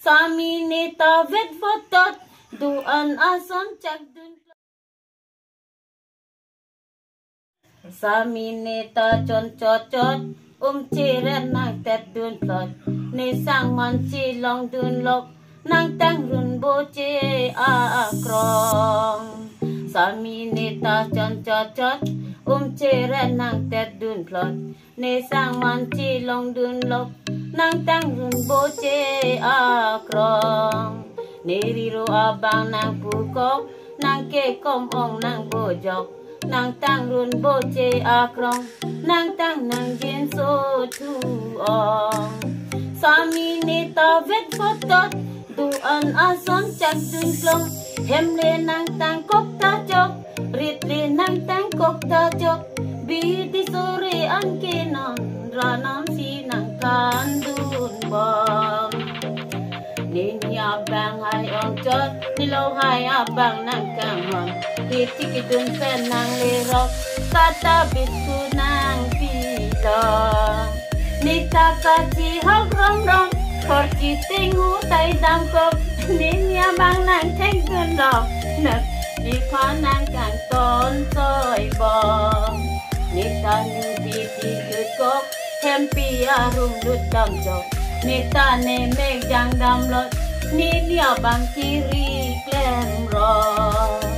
Sami neta vet fotot duan ason cak dun. Sami neta chon chot chiren nang tet dun plot ne sang man chi long dun lok nang tang run bo che a krong. Sami neta chon chot chiren nang tet dun plot ne sang man chi long dun lok nang tang run bo che a krong. Ne riro abang nang pukok nang ke kom ong nang bojok nang tang run bo che a krong nang tang nang jen so tu ong. Sami neta vet fotot duan ason cak dun klong hem le nang tang kok ta jok rit le nang tang kok ta jok bi di sore an ke non ranam si nang kan dun bom. Ni abang hai ong chot ni lo hai abang nang kang hon di tiki dun pen nang le rok kata bitu nang pi do. Ni taka chi hok rong rong kor chi tingu tai dam kop ni abang nang theng dun rok nak ni kha nang kang ton soi bom. Ni ta ni bi ti good kop hem pi arum lut dam jok ni ta ne mek jang dam lot ni dia bang kiri klem ro.